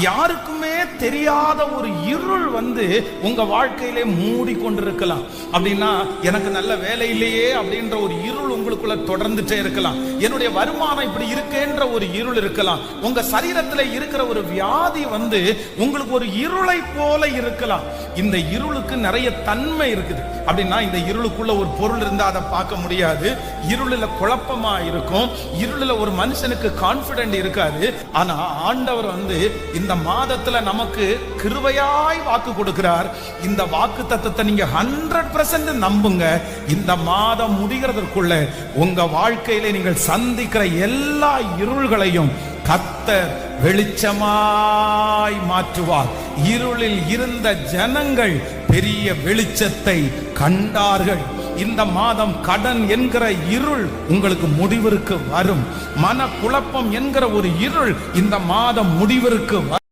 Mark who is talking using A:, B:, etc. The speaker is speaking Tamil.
A: யாருக்குமே தெரியாத ஒரு இருள் வந்து உங்க வாழ்க்கையிலே மூடி கொண்டிருக்கலாம். அப்படின்னா எனக்கு நல்ல வேலை இல்லையே அப்படின்ற ஒரு இருள் உங்களுக்குள்ள தொடர்ந்துட்டே இருக்கலாம். என்னுடைய வருமானம் இப்படி இருக்கேன்ற ஒரு இருள் இருக்கலாம். உங்க சரீரத்தில் இருக்கிற ஒரு வியாதி வந்து உங்களுக்கு ஒரு இருளை போல இருக்கலாம். இந்த இருளுக்கு நிறைய தன்மை இருக்குது. அப்படின்னா இந்த இருளுக்குள்ள ஒரு பொருள் இருந்தா அதை பார்க்க முடியாது. இருளில் குழப்பமா இருக்கும். இருளில் ஒரு மனுஷனுக்கு கான்பிடென்ட் இருக்காது. ஆனா ஆண்டவர் வந்து இந்த மாதத்துல நமக்கு கிருபையாய் வாக்கு கொடுக்கிறார். இந்த வாக்கு தத்தத்தை நீங்க 100% நம்புங்க. இந்த மாதம் முடிகிறதற்குள்ள உங்க வாழ்க்கையில நீங்கள் சந்திக்கிற எல்லா இருள்களையும் கர்த்தர் வெளிச்சமாய் மாற்றுவார். இருளில் இருந்த ஜனங்கள் பெரிய வெளிச்சத்தை கண்டார்கள். இந்த மாதம் கடன் என்கிற இருள் உங்களுக்கு முடிவிற்கு வரும். மன குழப்பம் என்கிற ஒரு இருள் இந்த மாதம் முடிவிற்கு வரும்.